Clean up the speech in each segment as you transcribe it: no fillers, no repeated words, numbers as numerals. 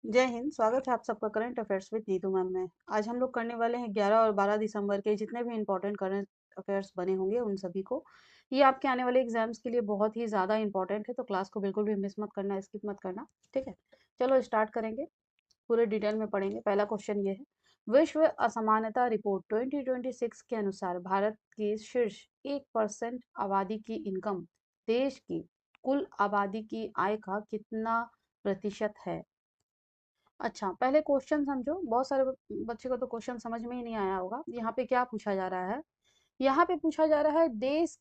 जय हिंद। स्वागत है आप सबका current affairs with Neetu ma'am में। आज हम लोग करने वाले हैं 11 और 12 दिसंबर के जितने भी इंपॉर्टेंट करंट अफेयर्स बने होंगे उन सभी को। ये आपके आने वाले एग्जाम्स के लिए बहुत ही ज़्यादा इंपॉर्टेंट है, तो क्लास को बिल्कुल भी मिस मत करना, स्किप मत करना। ठीक है, चलो स्टार्ट करेंगे, पूरे डिटेल में पढ़ेंगे। पहला क्वेश्चन ये है, विश्व असमानता रिपोर्ट 2026 के अनुसार भारत की शीर्ष 1% आबादी की इनकम देश की कुल आबादी की आय का कितना प्रतिशत है? अच्छा, पहले क्वेश्चन समझो। बहुत सारे बच्चे को तो क्वेश्चन समझ में ही नहीं आया होगा। यहाँ पे क्या पूछा जा रहा है? यहाँ पे पूछा जा रहा है देश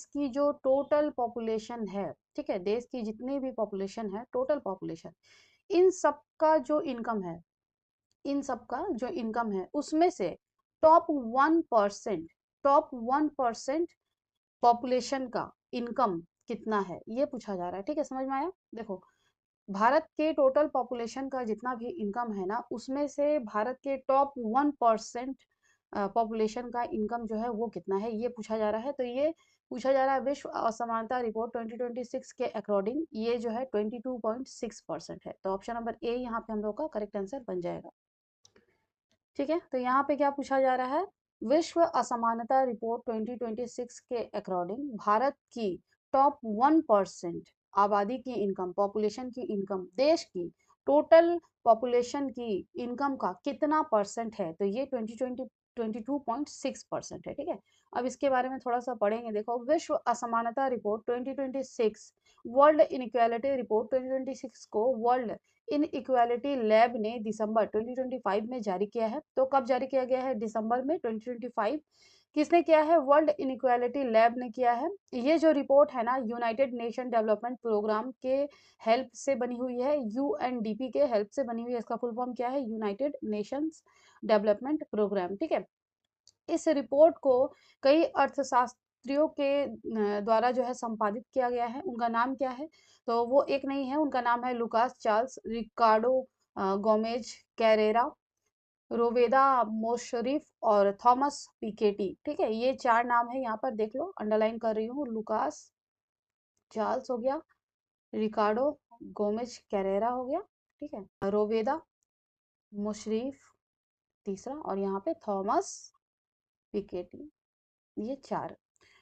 की जो टोटल पॉपुलेशन है, ठीक है, देश की जितनी भी पॉपुलेशन है, टोटल पॉपुलेशन, इन सबका जो इनकम है, इन सबका जो इनकम है उसमें से टॉप 1% पॉपुलेशन का इनकम कितना है, ये पूछा जा रहा है। ठीक है, समझ में आया? देखो, भारत के टोटल पॉपुलेशन का जितना भी इनकम है ना, उसमें से भारत के टॉप 1% पॉपुलेशन का इनकम जो है वो कितना है, ये पूछा जा रहा है। तो ये पूछा जा रहा है विश्व असमानता रिपोर्ट 2026 के अकॉर्डिंग, ये जो है 22.6% है। तो ऑप्शन नंबर ए यहाँ पे हम लोग का करेक्ट आंसर बन जाएगा। ठीक है, तो यहाँ पे क्या पूछा जा रहा है? विश्व असमानता रिपोर्ट 2026 के अकॉर्डिंग भारत की टॉप 1% आबादी की इनकम, पॉपुलेशन की इनकम, देश की टोटल पॉपुलेशन की इनकम का कितना परसेंट है? तो ये 22.6% है। ठीक है, अब इसके बारे में थोड़ा सा पढ़ेंगे। देखो, विश्व असमानता रिपोर्ट 2026, वर्ल्ड इनइक्वालिटी रिपोर्ट 2026 को वर्ल्ड इन इक्वालिटी लैब ने दिसंबर 2025 में जारी किया है। तो कब जारी किया गया है? दिसंबर में 2025। किसने किया है? वर्ल्ड इनइक्वालिटी लैब ने किया है। ये जो रिपोर्ट है ना, यूनाइटेड नेशन डेवलपमेंट प्रोग्राम के हेल्प से बनी हुई है, यूएनडीपी के हेल्प से बनी हुई है। इसका फुल फॉर्म क्या है? United Nations Development Programme. ठीक है, इस रिपोर्ट को कई अर्थशास्त्रियों के द्वारा जो है संपादित किया गया है। उनका नाम क्या है? तो वो एक नहीं है, उनका नाम है लुकास चार्ल्स, रिकार्डो गोमेज कैरेरा, रोवेदा मोशरिफ और थॉमस पिकेटी। ठीक है, ये चार नाम है, यहाँ पर देख लो, अंडरलाइन कर रही हूँ। लुकास चार्ल्स हो गया, रिकार्डो गोमेज कैरेरा हो गया, ठीक है, रोवेदा मुशरीफ तीसरा, और यहाँ पे थॉमस पिकेटी, ये चार।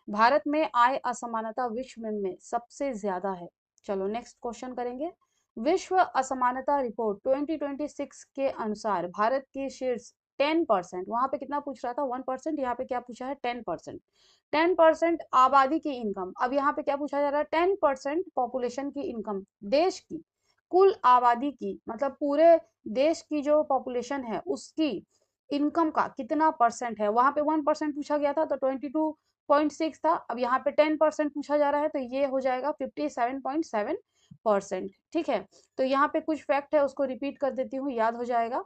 भारत में आय असमानता विश्व में सबसे ज्यादा है। चलो नेक्स्ट क्वेश्चन करेंगे। विश्व असमानता रिपोर्ट 2026 के अनुसार भारत के शीर्ष 10%, वहां पे कितना पूछ रहा था? 1%, यहाँ पे क्या पूछा है? 10%। 10% आबादी की इनकम। अब यहाँ पे क्या पूछा जा रहा है? 10% पॉपुलेशन की इनकम, देश की कुल आबादी की, मतलब पूरे देश की जो पॉपुलेशन है उसकी इनकम का कितना परसेंट है? वहां पे 1% पूछा गया था, तो 22.6 था। अब यहाँ पे 10% पूछा जा रहा है, तो ये हो जाएगा 57.7%। ठीक है, तो यहाँ पे कुछ फैक्ट है, उसको रिपीट कर देती हूँ, याद हो जाएगा।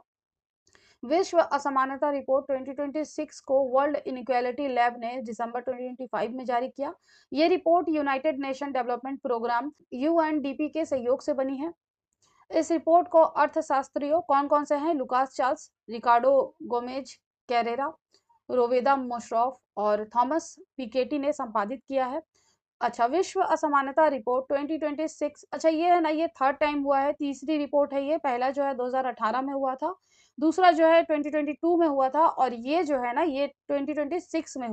विश्व असमानता रिपोर्ट 2026 को वर्ल्ड इनइक्वालिटी लैब ने दिसंबर 2025 में जारी किया। ये report United Nation Development Programme UNDP के सहयोग से बनी है। इस रिपोर्ट को अर्थशास्त्रियों कौन कौन से हैं? लुकास चार्ल्स, रिकार्डो गोमेज कैरेरा, रोवेदा मोशरॉफ और थॉमस पिकेटी ने संपादित किया है। अच्छा, विश्व असमानता रिपोर्ट 2026, अच्छा ये है ना, ये थर्ड टाइम हुआ है, तीसरी रिपोर्ट है ये। पहला जो है 2018 में हुआ था, दूसरा जो है 2022 में हुआ था, और ये जो है ना, ये 2026 में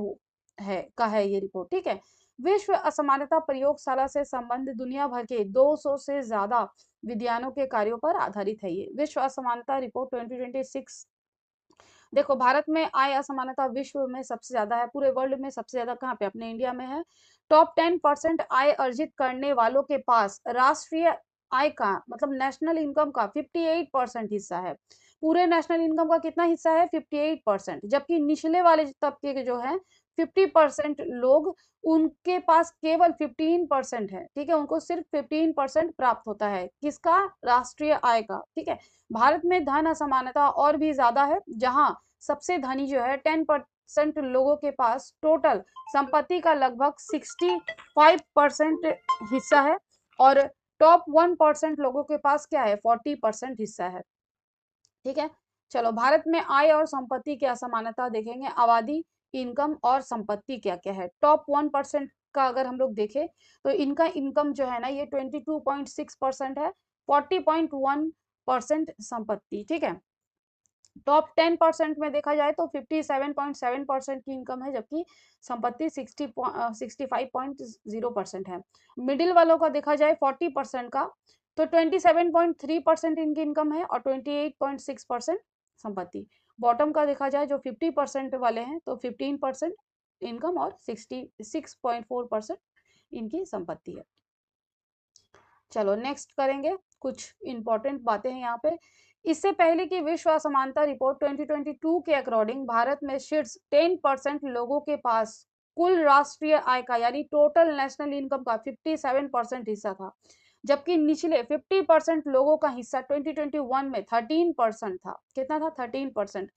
है ये रिपोर्ट। ठीक है, विश्व असमानता प्रयोगशाला से संबंध दुनिया भर के 200 से ज्यादा विद्यानों के कार्यों पर आधारित है। ये विश्व असमानता रिपोर्ट 2026। देखो, भारत में आय असमानता विश्व में सबसे ज्यादा है, पूरे वर्ल्ड में सबसे ज्यादा कहाँ पे? अपने इंडिया में है। टॉप 10% आय अर्जित करने वालों के पास राष्ट्रीय आय का, मतलब नेशनल इनकम का 58% हिस्सा है। पूरे नेशनल इनकम का कितना हिस्सा है? 58%। जबकि निचले वाले तबके के जो है 50% लोग, उनके पास केवल 15% है। ठीक है, उनको सिर्फ 15% प्राप्त होता है, किसका? राष्ट्रीय आय का। ठीक है, भारत में धन असमानता और भी ज्यादा है, जहां सबसे धनी जो है 10% लोगों के पास टोटल संपत्ति का लगभग 65% हिस्सा है, और टॉप 1% लोगों के पास क्या है? 40% हिस्सा है। ठीक है, चलो भारत में आय और संपत्ति की असमानता देखेंगे। आबादी, इनकम और संपत्ति क्या क्या है। टॉप 1% का अगर हम लोग देखें, तो इनका इनकम जो है ना, ये 22.6% है। 40.1 परसेंट संपत्ति, ठीक है। टॉप 10% में देखा जाए तो 57.7% की इनकम है, जबकि संपत्ति 65.0% है। मिडिल वालों का देखा जाए 40% का तो 27.3% इनकी इनकम है और 28.6% संपत्ति। बॉटम का देखा जाए जो 50% वाले हैं तो 15% इनकम और 66.4% इनकी संपत्ति है। चलो नेक्स्ट करेंगे, कुछ इंपॉर्टेंट बातें हैं यहाँ पे। इससे पहले की विश्व असमानता रिपोर्ट 2022 के अकॉर्डिंग भारत में शीर्ष 10% लोगों के पास कुल राष्ट्रीय आय का यानी टोटल नेशनल इनकम का 57% हिस्सा था, जबकि निचले 50% लोगों का हिस्सा 2021 में 13% था। कितना था? 13%।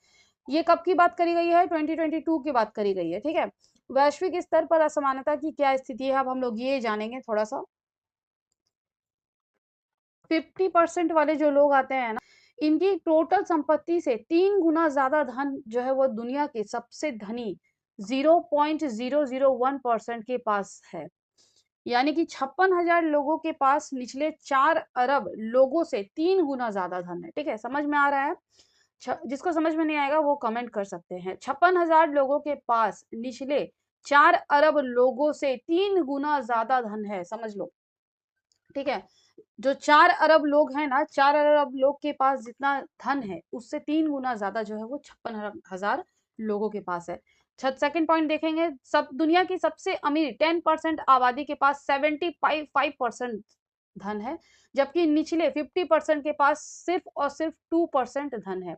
ये कब की बात करी गई है? 2022 की बात करी गई है, ठीक है। वैश्विक स्तर पर असमानता की क्या स्थिति है, अब हम लोग ये जानेंगे थोड़ा सा। 50% वाले जो लोग आते हैं ना, इनकी टोटल संपत्ति से 3 गुना ज्यादा धन जो है वो दुनिया के सबसे धनी 0.001% के पास है। यानी कि 56,000 लोगों के पास निचले 4 अरब लोगों से 3 गुना ज्यादा धन है, ठीक है। समझ में आ रहा है? जिसको समझ में नहीं आएगा वो कमेंट कर सकते हैं। 56,000 लोगों के पास निचले 4 अरब लोगों से 3 गुना ज्यादा धन है, समझ लो, ठीक है। जो 4 अरब लोग हैं ना, 4 अरब लोग के पास जितना धन है उससे 3 गुना ज्यादा जो है वो 56,000 लोगों के पास है। सेकंड पॉइंट देखेंगे, सब दुनिया की सबसे अमीर 10% आबादी के पास 75% धन है, जबकि निचले 50% के पास सिर्फ और सिर्फ 2% धन है।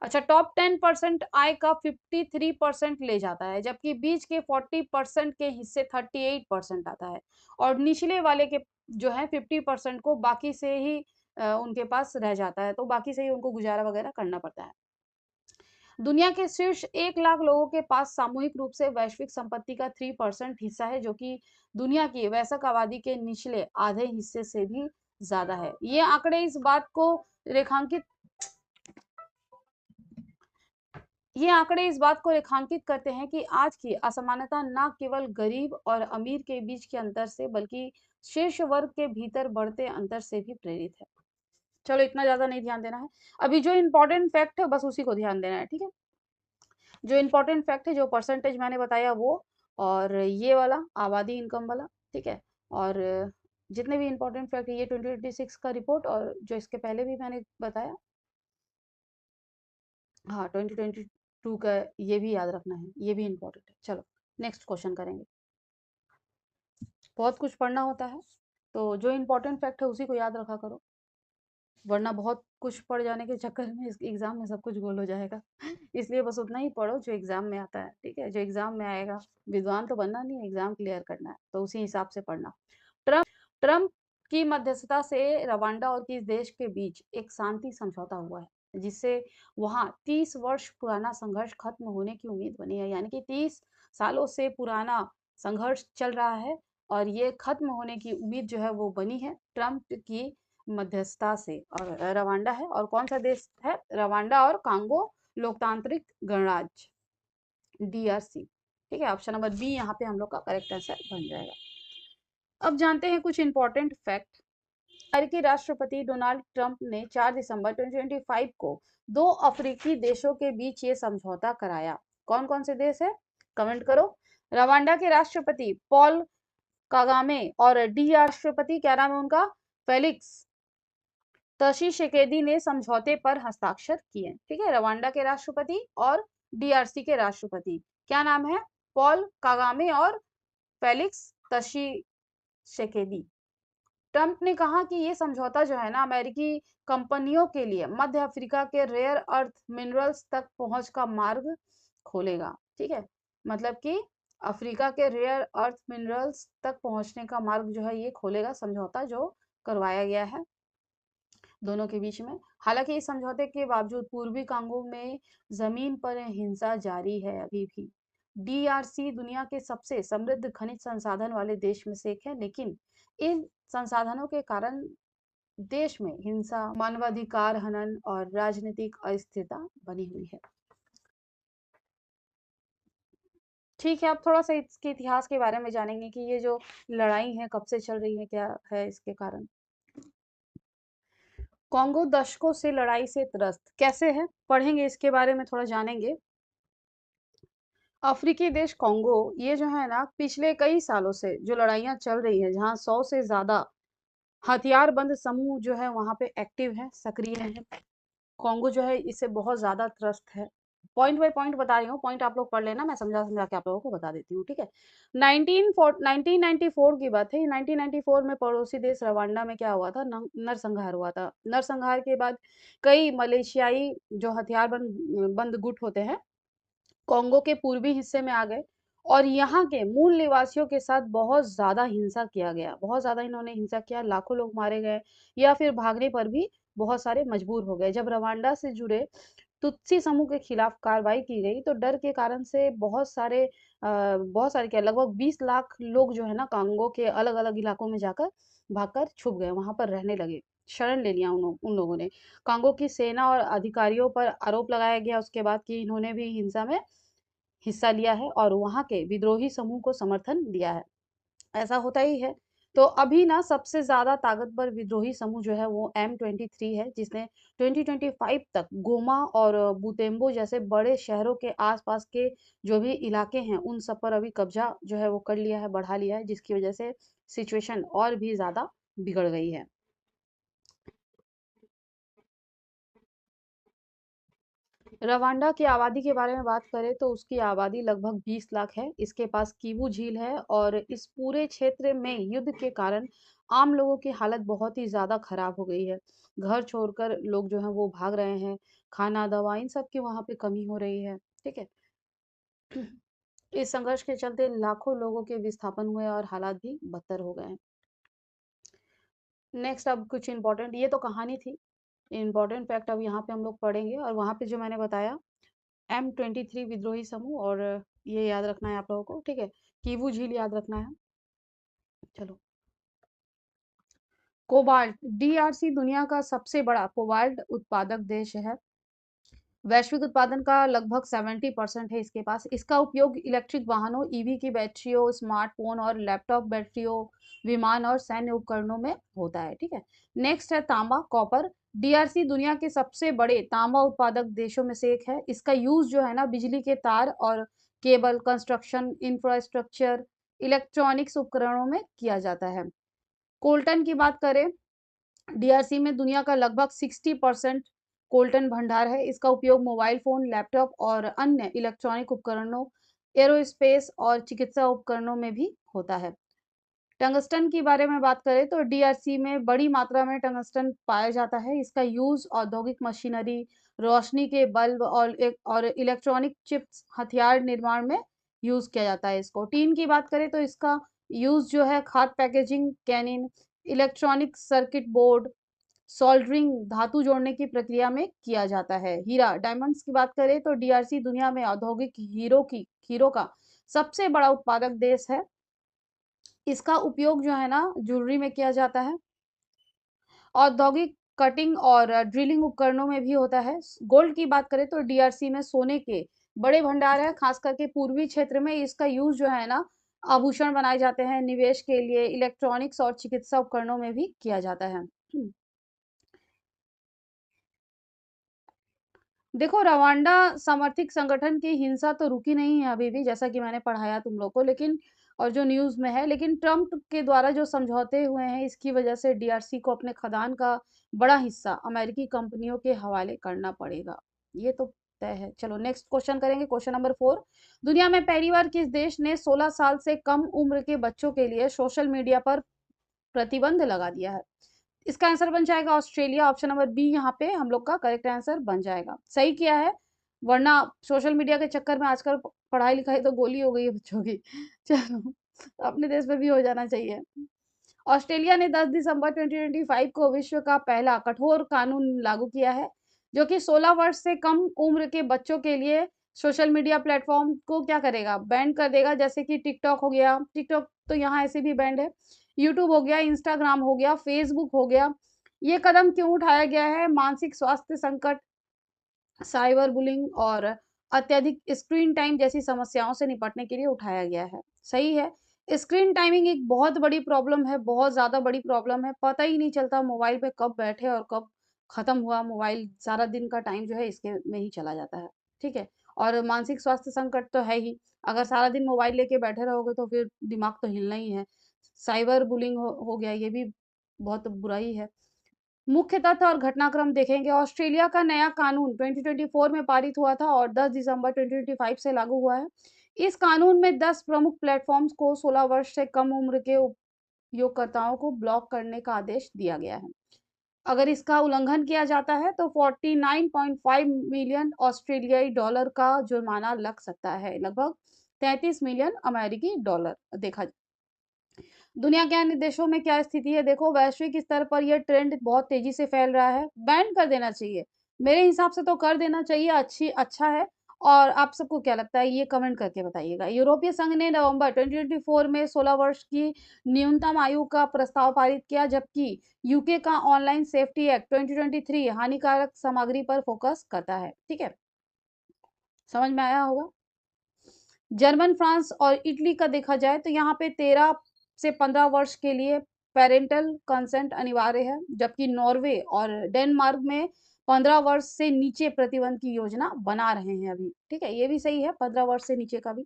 अच्छा, टॉप 10% आय का 53% ले जाता है, जबकि बीच के 40% के हिस्से 38% आता है, और निचले वाले के जो है 50% को बाकी से ही उनके पास रह जाता है, तो बाकी से ही उनको गुजारा वगैरह करना पड़ता है। दुनिया के शीर्ष 1 लाख लोगों के पास सामूहिक रूप से वैश्विक संपत्ति का 3% हिस्सा है, जो कि दुनिया की वयस्क आबादी के निचले आधे हिस्से से भी ज्यादा है। ये आंकड़े इस बात को रेखांकित करते हैं कि आज की असमानता न केवल गरीब और अमीर के बीच के अंतर से, बल्कि शीर्ष वर्ग के भीतर बढ़ते अंतर से भी प्रेरित है। चलो इतना ज्यादा नहीं ध्यान देना है, अभी जो इंपॉर्टेंट फैक्ट है बस उसी को ध्यान देना है, ठीक है। जो इंपॉर्टेंट फैक्ट है, जो परसेंटेज मैंने बताया वो, और ये वाला आबादी इनकम वाला, ठीक है। और जितने भी इंपॉर्टेंट फैक्ट है, ये 2026 का रिपोर्ट, और जो इसके पहले भी मैंने बताया, हाँ 2022 का, ये भी याद रखना है, ये भी इंपॉर्टेंट है। चलो नेक्स्ट क्वेश्चन करेंगे। बहुत कुछ पढ़ना होता है, तो जो इंपॉर्टेंट फैक्ट है उसी को याद रखा करो, वरना बहुत कुछ पढ़ जाने के चक्कर में इस एग्जाम में सब कुछ गोल हो जाएगा। इसलिए बस उतना ही पढ़ो जो एग्जाम में आता है, ठीक है। जो एग्जाम में आएगा, विद्वान तो बनना नहीं, एग्जाम क्लियर करना है, तो उसी हिसाब से पढ़ना। ट्रम्प की मध्यस्थता से रवांडा और किस देश के बीच एक शांति समझौता हुआ है, जिससे वहां 30 वर्ष पुराना संघर्ष खत्म होने की उम्मीद बनी है। यानी कि 30 सालों से पुराना संघर्ष चल रहा है और ये खत्म होने की उम्मीद जो है वो बनी है ट्रम्प की मध्यस्थता से। और रवांडा है, और कौन सा देश है? रवांडा और कांगो लोकतांत्रिक गणराज्य, DRC, ठीक है। ऑप्शन नंबर बी यहाँ पे हम लोग का करेक्ट आंसर बन जाएगा। अब जानते हैं कुछ इंपॉर्टेंट फैक्ट। अमेरिकी राष्ट्रपति डोनाल्ड ट्रंप ने 4 दिसंबर 2025 को 2 अफ्रीकी देशों के बीच ये समझौता कराया। कौन कौन से देश है? कमेंट करो। रवांडा के राष्ट्रपति पॉल कागामे और DR राष्ट्रपति, क्या नाम है उनका? फेलिक्स तशीशेकेदी ने समझौते पर हस्ताक्षर किए, ठीक है। रवांडा के राष्ट्रपति और DRC के राष्ट्रपति, क्या नाम है? पॉल कागामे और फेलिक्स तशीशेकेदी। ट्रंप ने कहा कि ये समझौता जो है ना, अमेरिकी कंपनियों के लिए मध्य अफ्रीका के रेयर अर्थ मिनरल्स तक पहुंच का मार्ग खोलेगा, ठीक है। मतलब कि अफ्रीका के रेयर अर्थ मिनरल्स तक पहुंचने का मार्ग जो है ये खोलेगा समझौता जो करवाया गया है दोनों के बीच में। हालांकि इस समझौते के बावजूद पूर्वी कांगो में जमीन पर हिंसा जारी है अभी भी। DRC दुनिया के सबसे समृद्ध खनिज संसाधन वाले देश में से एक है, लेकिन इन संसाधनों के कारण देश में हिंसा, मानवाधिकार हनन और राजनीतिक अस्थिरता बनी हुई है। ठीक है, अब थोड़ा सा इसके इतिहास के बारे में जानेंगे कि ये जो लड़ाई है कब से चल रही है, क्या है इसके कारण। कॉन्गो दशकों से लड़ाई से त्रस्त कैसे है, पढ़ेंगे इसके बारे में, थोड़ा जानेंगे। अफ्रीकी देश कॉन्गो, ये जो है ना पिछले कई सालों से जो लड़ाइयाँ चल रही है, जहाँ 100 से ज्यादा हथियारबंद समूह जो है वहां पे एक्टिव है, सक्रिय है। कॉन्गो जो है इससे बहुत ज्यादा त्रस्त है। पॉइंट बाय पॉइंट बता रही हूँ, पॉइंट आप लोग पढ़ लेना, मैं समझा समझा के आप लोगों को बता देती हूँ, ठीक है। 1994 की बात है। 1994 में पड़ोसी देश रवांडा में क्या हुआ था, नरसंहार हुआ था। नरसंहार के बाद कई मलेशियाई जो हथियार बंद बंद गुट होते हैं, कॉन्गो के पूर्वी हिस्से में आ गए और यहाँ के मूल निवासियों के साथ बहुत ज्यादा हिंसा किया गया। बहुत ज्यादा इन्होंने हिंसा किया, लाखों लोग मारे गए या फिर भागने पर भी बहुत सारे मजबूर हो गए। जब रवांडा से जुड़े तुत्सी समूह के खिलाफ कार्रवाई की गई तो डर के कारण से बहुत सारे क्या, लगभग 20 लाख लोग जो है ना कांगो के अलग अलग इलाकों में जाकर भागकर छुप गए, वहां पर रहने लगे, शरण ले लिया उन लोगों ने। कांगो की सेना और अधिकारियों पर आरोप लगाया गया उसके बाद कि इन्होंने भी हिंसा में हिस्सा लिया है और वहां के विद्रोही समूह को समर्थन दिया है। ऐसा होता ही है। तो अभी ना सबसे ज्यादा ताकतवर विद्रोही समूह जो है वो M23 है, जिसने 2025 तक गोमा और बुतेम्बो जैसे बड़े शहरों के आसपास के जो भी इलाके हैं उन सब पर अभी कब्जा जो है वो कर लिया है, बढ़ा लिया है, जिसकी वजह से सिचुएशन और भी ज्यादा बिगड़ गई है। रवांडा की आबादी के बारे में बात करें तो उसकी आबादी लगभग 20 लाख है। इसके पास कीवू झील है और इस पूरे क्षेत्र में युद्ध के कारण आम लोगों की हालत बहुत ही ज्यादा खराब हो गई है। घर छोड़कर लोग जो है वो भाग रहे हैं, खाना दवा इन सब की वहां पे कमी हो रही है, ठीक है। इस संघर्ष के चलते लाखों लोगों के विस्थापन हुए और हालात भी बदतर हो गए हैं। नेक्स्ट अब कुछ इंपॉर्टेंट, ये तो कहानी थी, इंपॉर्टेंट फैक्ट अब यहाँ पे हम लोग पढ़ेंगे। और वहां पे जो मैंने बताया M23 विद्रोही समूह, और ये याद रखना है आप लोगों को, ठीक है। कीवू झील याद रखना है। चलो, कोबाल्ट, DRC दुनिया का सबसे बड़ा कोबाल्ट उत्पादक देश है। वैश्विक उत्पादन का लगभग 70% है इसके पास। इसका उपयोग इलेक्ट्रिक वाहनों, ईवी की बैटरियों, स्मार्टफोन और लैपटॉप बैटरियों, विमान और सैन्य उपकरणों में होता है, ठीक है। नेक्स्ट है तांबा, कॉपर। DRC दुनिया के सबसे बड़े तांबा उत्पादक देशों में से एक है। इसका यूज जो है ना बिजली के तार और केबल, कंस्ट्रक्शन, इंफ्रास्ट्रक्चर, इलेक्ट्रॉनिक्स उपकरणों में किया जाता है। कोल्टन की बात करें, DRC में दुनिया का लगभग 60% कोल्टन भंडार है। इसका उपयोग मोबाइल फोन, लैपटॉप और अन्य इलेक्ट्रॉनिक उपकरणों, एरोस्पेस और चिकित्सा उपकरणों में भी होता है। टंगस्टन के बारे में बात करें तो DRC में बड़ी मात्रा में टंगस्टन पाया जाता है। इसका यूज औद्योगिक मशीनरी, रोशनी के बल्ब और इलेक्ट्रॉनिक चिप्स, हथियार निर्माण में यूज किया जाता है इसको। टीन की बात करें तो इसका यूज जो है खाद packaging, canning, electronic circuit board, soldering, धातु जोड़ने की प्रक्रिया में किया जाता है। हीरा, डायमंड्स की बात करें तो DRC दुनिया में औद्योगिक हीरो का सबसे बड़ा उत्पादक देश है। इसका उपयोग जो है ना ज्वेलरी में किया जाता है, औद्योगिक कटिंग और ड्रिलिंग उपकरणों में भी होता है। गोल्ड की बात करें तो DRC में सोने के बड़े भंडार है, खास करके पूर्वी क्षेत्र में इसका यूज जो है ना आभूषण बनाए जाते हैं, निवेश के लिए, इलेक्ट्रॉनिक्स और चिकित्सा उपकरणों में भी किया जाता है। देखो, रवांडा समर्थित संगठन की हिंसा तो रुकी नहीं है अभी भी, जैसा कि मैंने पढ़ाया तुम लोग को, लेकिन और जो न्यूज में है, लेकिन ट्रम्प के द्वारा जो समझौते हुए हैं इसकी वजह से DRC को अपने खदान का बड़ा हिस्सा अमेरिकी कंपनियों के हवाले करना पड़ेगा, ये तो तय है। चलो नेक्स्ट क्वेश्चन करेंगे, क्वेश्चन नंबर 4। दुनिया में पहली बार किस देश ने 16 साल से कम उम्र के बच्चों के लिए सोशल मीडिया पर प्रतिबंध लगा दिया है? इसका आंसर बन जाएगा ऑस्ट्रेलिया। ऑप्शन नंबर बी यहाँ पे हम लोग का करेक्ट आंसर बन जाएगा। सही किया है, वरना सोशल मीडिया के चक्कर में आजकल पढ़ाई लिखाई तो गोली हो गई है बच्चों की। चलो, अपने देश में भी हो जाना चाहिए। ऑस्ट्रेलिया ने 10 दिसंबर 2025 को विश्व का पहला कठोर कानून लागू किया है, जो कि 16 वर्ष से कम उम्र के बच्चों के लिए सोशल मीडिया प्लेटफॉर्म को क्या करेगा, बैन कर देगा। जैसे कि टिकटॉक हो गया, टिकटॉक तो यहाँ ऐसे भी बैंड है, यूट्यूब हो गया, इंस्टाग्राम हो गया, फेसबुक हो गया। ये कदम क्यों उठाया गया है? मानसिक स्वास्थ्य संकट, साइबर बुलिंग और अत्यधिक स्क्रीन टाइम जैसी समस्याओं से निपटने के लिए उठाया गया है। सही है। स्क्रीन टाइमिंग एक बहुत बड़ी प्रॉब्लम है, बहुत ज्यादा बड़ी प्रॉब्लम है। पता ही नहीं चलता मोबाइल पे कब बैठे और कब खत्म हुआ मोबाइल, सारा दिन का टाइम जो है इसके में ही चला जाता है, ठीक है। और मानसिक स्वास्थ्य संकट तो है ही, अगर सारा दिन मोबाइल लेके बैठे रहोगे तो फिर दिमाग तो हिलना ही है। साइबर बुलिंग हो गया, ये भी बहुत बुरा ही है। मुख्य तथ्य और घटनाक्रम देखेंगे। ऑस्ट्रेलिया का नया कानून 2024 में पारित हुआ था और 10 दिसंबर 2025 से लागू हुआ है। इस कानून में 10 प्रमुख प्लेटफॉर्म्स को 16 वर्ष से कम उम्र के उपयोगकर्ताओं को ब्लॉक करने का आदेश दिया गया है। अगर इसका उल्लंघन किया जाता है तो 49.5 मिलियन ऑस्ट्रेलियाई डॉलर का जुर्माना लग सकता है, लगभग 33 मिलियन अमेरिकी डॉलर। देखा दुनिया के अन्य देशों में क्या स्थिति है, देखो वैश्विक स्तर पर यह ट्रेंड बहुत तेजी से फैल रहा है। बैन कर देना चाहिए, मेरे हिसाब से तो कर देना चाहिए, अच्छा है। और आप सबको क्या लगता है ये कमेंट करके बताइएगा। यूरोपीय संघ ने नवंबर 2024 में 16 वर्ष की न्यूनतम आयु का प्रस्ताव पारित किया, जबकि यूके का ऑनलाइन सेफ्टी एक्ट 2023 हानिकारक सामग्री पर फोकस करता है, ठीक है, समझ में आया होगा। जर्मन, फ्रांस और इटली का देखा जाए तो यहाँ पे 13 से 15 वर्ष के लिए पेरेंटल कंसेंट अनिवार्य है, जबकि नॉर्वे और डेनमार्क में 15 वर्ष से नीचे प्रतिबंध की योजना बना रहे हैं अभी, ठीक है, ये भी सही है, 15 वर्ष से नीचे का भी।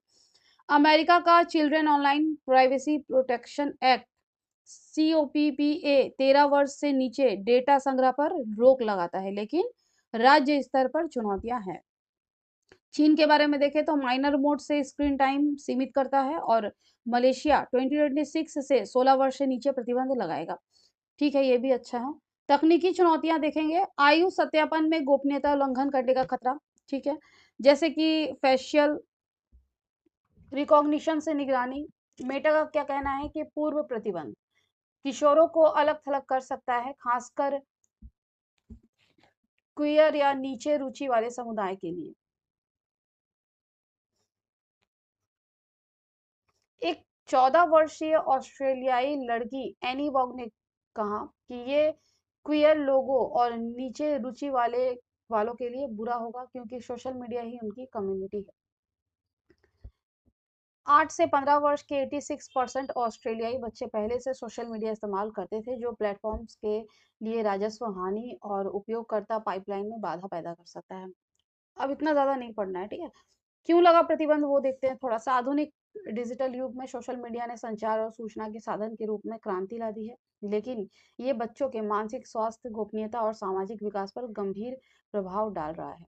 अमेरिका का children online privacy protection act COPPA 13 वर्ष से नीचे डेटा संग्रह पर रोक लगाता है, लेकिन राज्य स्तर पर चुनौतियां हैं। चीन के बारे में देखें तो माइनर मोड से स्क्रीन टाइम सीमित करता है और मलेशिया 2026 से 16 वर्ष से नीचे प्रतिबंध लगाएगा, ठीक है, ये भी अच्छा है। तकनीकी चुनौतियां देखेंगे। आयु सत्यापन में गोपनीयता उल्लंघन करने का खतरा, ठीक है, जैसे कि फेशियल रिकॉग्निशन से निगरानी। मेटा का क्या कहना है कि पूर्व प्रतिबंध किशोरों को अलग थलग कर सकता है, खासकर क्वियर या नीचे रुचि वाले समुदाय के लिए। एक 14 वर्षीय ऑस्ट्रेलियाई लड़की एनी वॉग ने कहा कि ये क्वियर लोगों और नीचे रुचि वालों के लिए बुरा होगा, क्योंकि सोशल मीडिया ही उनकी कम्युनिटी है। 8 से 15 वर्ष के 86% ऑस्ट्रेलियाई बच्चे पहले से सोशल मीडिया इस्तेमाल करते थे, जो प्लेटफॉर्म्स के लिए राजस्व हानि और उपयोगकर्ता पाइपलाइन में बाधा पैदा कर सकता है। अब इतना ज्यादा नहीं पढ़ना है, ठीक है। क्यों लगा प्रतिबंध वो देखते हैं थोड़ा सा। आधुनिक डिजिटल युग में सोशल मीडिया ने संचार और सूचना के साधन के रूप में क्रांति ला दी है, लेकिन ये बच्चों के मानसिक स्वास्थ्य, गोपनीयता और सामाजिक विकास पर गंभीर प्रभाव डाल रहा है।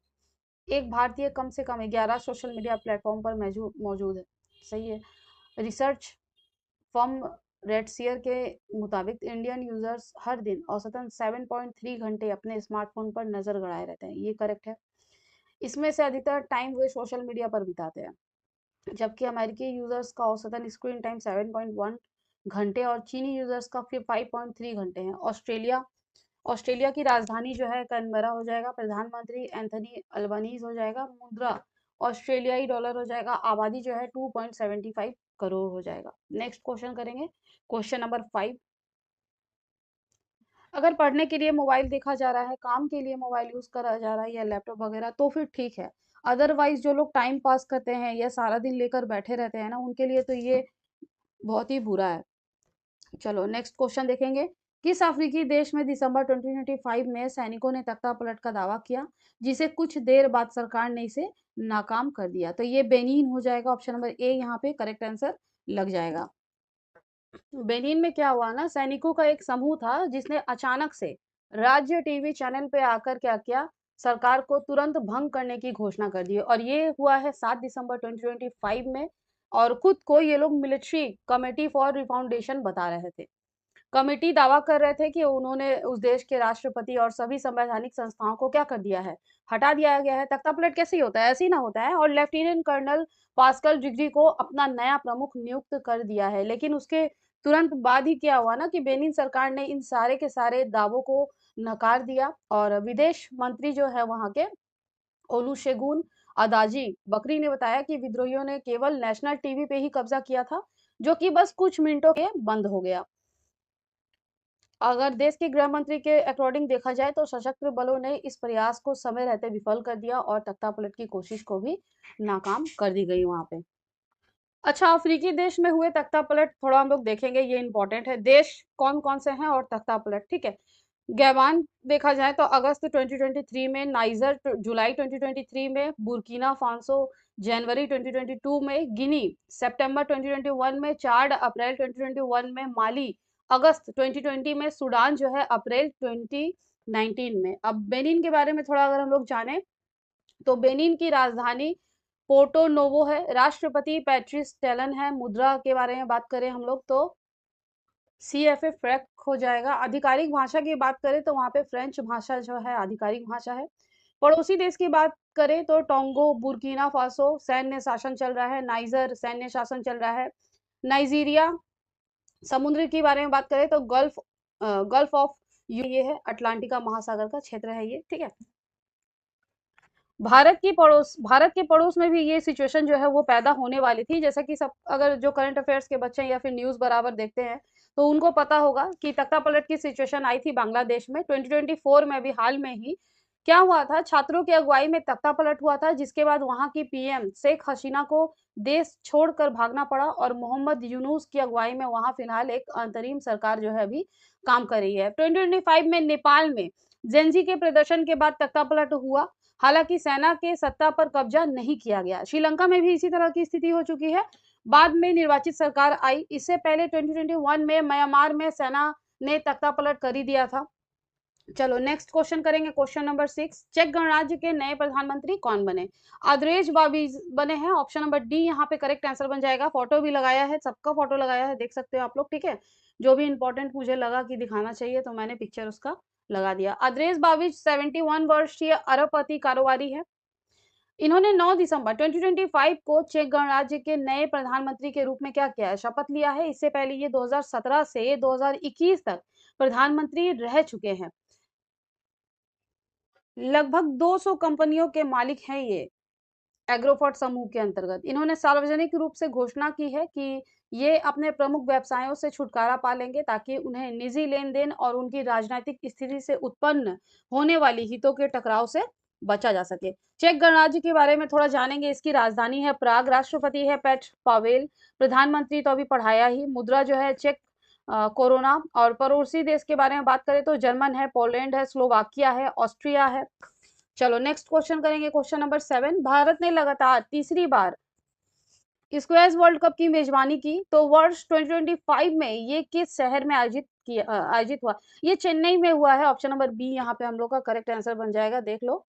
एक भारतीय कम से कम 11 सोशल मीडिया प्लेटफॉर्म पर मौजूद है, सही है। रिसर्च फर्म रेडसियर के मुताबिक इंडियन यूजर्स हर दिन औसतन 7.3 घंटे अपने स्मार्टफोन पर नजर गड़ाए रहते हैं, ये करेक्ट है। इसमें से अधिकतर टाइम वे सोशल मीडिया पर बिताते हैं, जबकि अमेरिकी यूजर्स का औसतन स्क्रीन टाइम 7.1 घंटे और चीनी यूजर्स का फिर 5.3 घंटे हैं। ऑस्ट्रेलिया की राजधानी जो है कैनबरा हो जाएगा, प्रधानमंत्री एंथनी अल्बनीज हो जाएगा, मुद्रा ऑस्ट्रेलियाई डॉलर हो जाएगा, आबादी जो है 2.75 करोड़ हो जाएगा। नेक्स्ट क्वेश्चन करेंगे, क्वेश्चन नंबर 5। अगर पढ़ने के लिए मोबाइल देखा जा रहा है, काम के लिए मोबाइल यूज करा जा रहा है या लैपटॉप वगैरह, तो फिर ठीक है। अदरवाइज जो लोग टाइम पास करते हैं या सारा दिन लेकर बैठे रहते हैं ना, उनके लिए तो ये बहुत ही बुरा है। चलो नेक्स्ट क्वेश्चन देखेंगे। किस अफ्रीकी देश में दिसंबर 2025 में सैनिकों ने तख्ता पलट का दावा किया, जिसे कुछ देर बाद सरकार ने इसे नाकाम कर दिया? तो ये बेनिन हो जाएगा, ऑप्शन नंबर ए यहाँ पे करेक्ट आंसर लग जाएगा। बेनिन में क्या हुआ ना, सैनिकों का एक समूह था जिसने अचानक से राज्य टीवी चैनल पे आकर क्या किया, सरकार को तुरंत भंग करने की घोषणा कर दी, और ये हुआ है 7 दिसंबर 2025 में। और खुद को ये लोग मिलिट्री कमेटी फॉर रिफाउंडेशन बता रहे थे। कमेटी दावा कर रहे थे कि उन्होंने उस देश के राष्ट्रपति और सभी संवैधानिक संस्थाओं को क्या कर दिया है, हटा दिया गया है। तख्ता पलट कैसे ही होता है, ऐसे ही ना होता है। और लेफ्टिनेंट कर्नल पास्कल डिग्री को अपना नया प्रमुख नियुक्त कर दिया है, लेकिन उसके तुरंत बाद ही क्या हुआ ना कि बेनिन सरकार ने इन सारे के सारे दावों को नकार दिया, और विदेश मंत्री जो है वहां के ओलुशेगुन अदाजी बकरी ने बताया कि विद्रोहियों ने केवल नेशनल टीवी पे ही कब्जा किया था, जो कि बस कुछ मिनटों के बंद हो गया। अगर देश के गृह मंत्री के अकॉर्डिंग देखा जाए तो सशस्त्र बलों ने इस प्रयास को समय रहते विफल कर दिया और तख्तापलट की कोशिश को भी नाकाम कर दी गई वहां पे। अच्छा, अफ्रीकी देश में हुए तख्तापलट थोड़ा हम लोग देखेंगे, ये इंपॉर्टेंट है। देश कौन कौन से हैं और तख्तापलट, ठीक है। गैबान देखा जाए तो अगस्त 2023 में, नाइजर जुलाई 2023 में, बुर्किना फासो जनवरी 2022 में, गिनी सितंबर 2021 में, चाड अप्रैल 2021 में, माली अगस्त 2020 में, सूडान जो है अप्रैल 2019 में। अब बेनिन के बारे में थोड़ा अगर हम लोग जाने तो बेनिन की राजधानी पोर्टो नोवो है, राष्ट्रपति पैट्रिस टैलन है। मुद्रा के बारे में बात करें हम लोग तो CFA फ्रैंक हो जाएगा। आधिकारिक भाषा की बात करें तो वहाँ पे फ्रेंच भाषा जो है आधिकारिक भाषा है। पड़ोसी देश की बात करें तो टोंगो, बुर्किना फासो सैन्य शासन चल रहा है, नाइजर सैन्य शासन चल रहा है, नाइजीरिया। समुद्र के बारे में बात करें तो गल्फ ऑफ ये है, अटलांटिका महासागर का क्षेत्र है ये, ठीक है। भारत के पड़ोस में भी ये सिचुएशन जो है वो पैदा होने वाली थी, जैसा कि सब अगर जो करंट अफेयर्स के बच्चे या फिर न्यूज़ बराबर देखते हैं तो उनको पता होगा कि तख्तापलट की सिचुएशन आई थी बांग्लादेश में 2024 में। भी हाल में ही क्या हुआ था, छात्रों की अगुवाई में तख्तापलट हुआ था, जिसके बाद वहां की पीएम शेख हसीना को देश छोड़कर भागना पड़ा और मोहम्मद यूनुस की अगुवाई में वहां फिलहाल एक अंतरिम सरकार जो है अभी काम कर रही है। 2025 में नेपाल में जेंजी के प्रदर्शन के बाद तख्तापलट हुआ, हालांकि सेना के सत्ता पर कब्जा नहीं किया गया। श्रीलंका में भी इसी तरह की स्थिति हो चुकी है, बाद में निर्वाचित सरकार आई। इससे पहले 2021 में म्यांमार में सेना ने तख्तापलट कर ही दिया था। चलो नेक्स्ट क्वेश्चन करेंगे, क्वेश्चन नंबर 6। चेक गणराज्य के नए प्रधानमंत्री कौन बने? आंद्रेज बाबिज बने हैं, ऑप्शन नंबर डी यहाँ पे करेक्ट आंसर बन जाएगा। फोटो भी लगाया है, सबका फोटो लगाया है, देख सकते हो आप लोग, ठीक है। जो भी इंपॉर्टेंट मुझे लगा कि दिखाना चाहिए तो मैंने पिक्चर उसका लगा दिया। आंद्रेज बाबिज 71 वर्षीय अरबपति कारोबारी है। इन्होंने 9 दिसंबर 2025 को चेक गणराज्य के नए प्रधानमंत्री के रूप में क्या किया है, शपथ लिया है। इससे पहले ये 2017 से 2021 तक प्रधानमंत्री रह चुके हैं। लगभग 200 कंपनियों के मालिक हैं ये एग्रोफर्ट समूह के अंतर्गत। इन्होंने सार्वजनिक रूप से घोषणा की है कि ये अपने प्रमुख व्यवसायों से छुटकारा पा लेंगे ताकि उन्हें निजी लेन-देन और उनकी राजनीतिक स्थिति से उत्पन्न होने वाली हितों के टकराव से बचा जा सके। चेक गणराज्य के बारे में थोड़ा जानेंगे। इसकी राजधानी है प्राग, राष्ट्रपति है पेट्र पावेल, प्रधानमंत्री तो अभी पढ़ाया ही। मुद्रा जो है चेक कोरोना। और पड़ोसी देश के बारे में बात करें तो जर्मन है, पोलैंड है, स्लोवाकिया है, ऑस्ट्रिया है। चलो नेक्स्ट क्वेश्चन करेंगे, क्वेश्चन नंबर 7। भारत ने लगातार तीसरी बार स्क्वैश वर्ल्ड कप की मेजबानी की, तो वर्ष 2025 में ये किस शहर में आयोजित हुआ? ये चेन्नई में हुआ है, ऑप्शन नंबर बी यहाँ पे हम लोग का करेक्ट आंसर बन जाएगा, देख लो।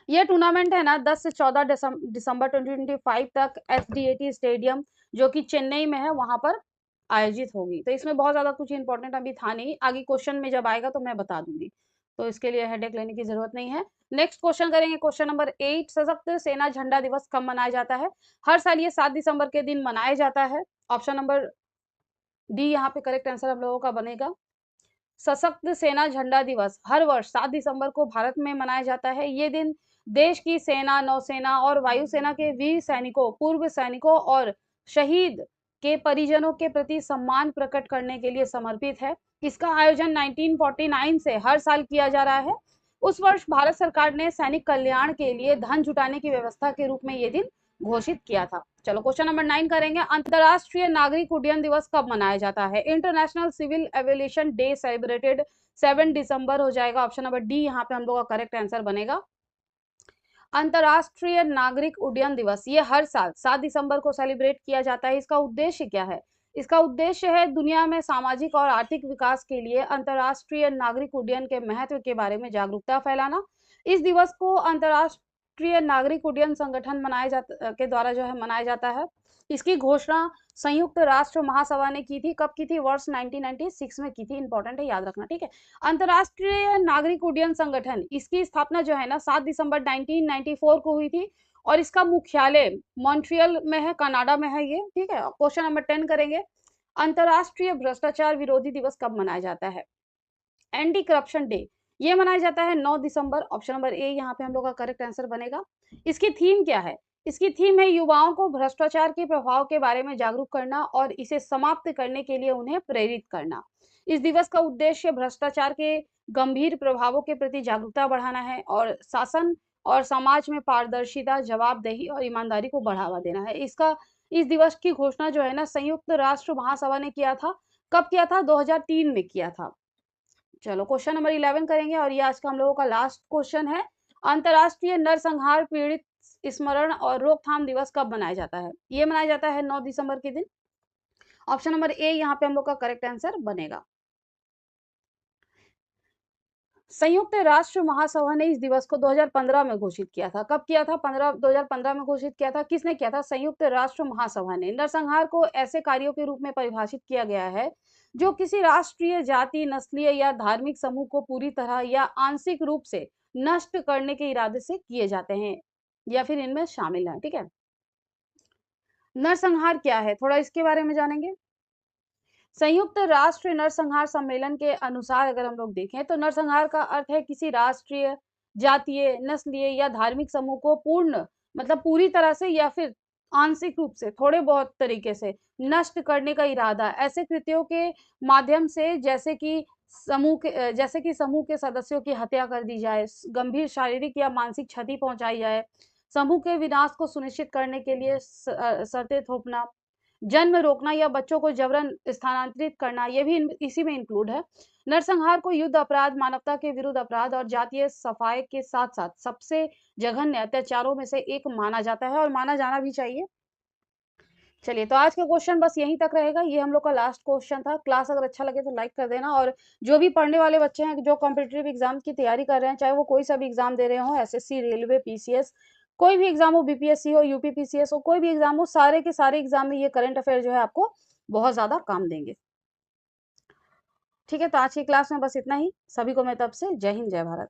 ये टूर्नामेंट है ना 10 से 14 दिसंबर 2025 तक SDAT स्टेडियम जो कि चेन्नई में है वहां पर आयोजित होगी। तो इसमें बहुत ज्यादा कुछ इंपॉर्टेंट अभी था नहीं, आगे क्वेश्चन में जब आएगा तो मैं बता दूंगी, तो इसके लिए हेडेक लेने की जरूरत नहीं है। नेक्स्ट क्वेश्चन करेंगे, क्वेश्चन नंबर 8। सशस्त्र सेना झंडा दिवस कब मनाया जाता है? हर साल ये 7 दिसंबर के दिन मनाया जाता है। ऑप्शन नंबर डी यहाँ पे करेक्ट आंसर हम लोगों का बनेगा। सशस्त्र सेना झंडा दिवस हर वर्ष 7 दिसंबर को भारत में मनाया जाता है। ये दिन देश की सेना, नौसेना और वायुसेना के वीर सैनिकों, पूर्व सैनिकों और शहीद के परिजनों के प्रति सम्मान प्रकट करने के लिए समर्पित है। इसका आयोजन 1949 से हर साल किया जा रहा है। उस वर्ष भारत सरकार ने सैनिक कल्याण के लिए धन जुटाने की व्यवस्था के रूप में ये दिन घोषित किया था। चलो क्वेश्चन नंबर 9 करेंगे। अंतरराष्ट्रीय नागरिक उड्डयन दिवस कब मनाया जाता है? International Civil Aviation Day celebrated 7 दिसंबर हो जाएगा। ऑप्शन नंबर डी यहाँ पे हम लोग का करेक्ट आंसर बनेगा। अंतरराष्ट्रीय नागरिक उड्डयन दिवस ये हर साल 7 दिसंबर को सेलिब्रेट किया जाता है। इसका उद्देश्य क्या है? इसका उद्देश्य है दुनिया में सामाजिक और आर्थिक विकास के लिए अंतरराष्ट्रीय नागरिक उड्डयन के महत्व के बारे में जागरूकता फैलाना। इस दिवस को अंतरराष्ट्रीय नागरिक उड्डयन संगठन के द्वारा जो है मनाया जाता है। इसकी घोषणा संयुक्त राष्ट्र महासभा ने की थी, कब की थी? वर्ष 1996 में की थी। इंपॉर्टेंट है, याद रखना, ठीक है। अंतरराष्ट्रीय नागरिक उड्डयन संगठन, इसकी स्थापना जो है ना 7 दिसंबर 1994 को हुई थी और इसका मुख्यालय मॉन्ट्रियल में है, कनाडा में है ये, ठीक है। क्वेश्चन नंबर 10 करेंगे। अंतरराष्ट्रीय भ्रष्टाचार विरोधी दिवस कब मनाया जाता है? एंटी करप्शन डे ये मनाया जाता है 9 दिसंबर। ऑप्शन नंबर ए यहाँ पे हम लोग का करेक्ट आंसर बनेगा। इसकी थीम क्या है? इसकी थीम है युवाओं को भ्रष्टाचार के प्रभाव के बारे में जागरूक करना और इसे समाप्त करने के लिए उन्हें प्रेरित करना। इस दिवस का उद्देश्य भ्रष्टाचार के गंभीर प्रभावों के प्रति जागरूकता बढ़ाना है और शासन और समाज में पारदर्शिता, जवाबदेही और ईमानदारी को बढ़ावा देना है। इस दिवस की घोषणा जो है ना संयुक्त राष्ट्र महासभा ने किया था कब किया था? 2003 में किया था। चलो क्वेश्चन नंबर 11 करेंगे और ये आज का हम लोगों का लास्ट क्वेश्चन है। अंतर्राष्ट्रीय नरसंहार पीड़ित स्मरण और रोकथाम दिवस कब मनाया जाता है? ये मनाया जाता है 9 दिसंबर के दिन। ऑप्शन नंबर ए यहाँ पे हम लोग का करेक्ट आंसर बनेगा। संयुक्त राष्ट्र महासभा ने इस दिवस को 2015 में घोषित किया था। कब किया था? 2015 में घोषित किया था। किसने किया था? संयुक्त राष्ट्र महासभा ने। नरसंहार को ऐसे कार्यों के रूप में परिभाषित किया गया है जो किसी राष्ट्रीय, जाति, नस्लीय या धार्मिक समूह को पूरी तरह या आंशिक रूप से नष्ट करने के इरादे से किए जाते हैं या फिर इनमें शामिल है। ठीक है, नरसंहार क्या है, थोड़ा इसके बारे में जानेंगे। संयुक्त राष्ट्र नरसंहार सम्मेलन के अनुसार अगर हम लोग देखें तो नरसंहार का अर्थ है किसी राष्ट्रीय, जातीय, नस्लीय या धार्मिक समूह को पूर्ण मतलब पूरी तरह से या फिर आंशिक रूप से थोड़े बहुत तरीके से नष्ट करने का इरादा। ऐसे कृत्यों के माध्यम से जैसे कि समूह के सदस्यों की हत्या कर दी जाए, गंभीर शारीरिक या मानसिक क्षति पहुंचाई जाए, समूह के विनाश को सुनिश्चित करने के लिए शर्तें थोपना, जन्म रोकना या बच्चों को जबरन स्थानांतरित करना, ये भी इसी में इंक्लूड है। नरसंहार को युद्ध अपराध, मानवता के विरुद्ध अपराध और जातीय सफाई के साथ-साथ सबसे जघन्य अत्याचारों में से एक माना जाता है और माना जाना भी चाहिए। चलिए, तो आज का क्वेश्चन बस यहीं तक रहेगा। ये हम लोग का लास्ट क्वेश्चन था। क्लास अगर अच्छा लगे तो लाइक कर देना और जो भी पढ़ने वाले बच्चे हैं, जो कॉम्पिटिटिव एग्जाम की तैयारी कर रहे हैं, चाहे वो कोई सा भी एग्जाम दे रहे हो, एसएससी, रेलवे, पीसीएस, कोई भी एग्जाम हो, बीपीएससी हो, यूपीपीसीएस हो, कोई भी एग्जाम हो, सारे के सारे एग्जाम में ये करंट अफेयर जो है आपको बहुत ज्यादा काम देंगे। ठीक है, तो आज की क्लास में बस इतना ही। सभी को मेरी तरफ से जय हिंद, जय भारत।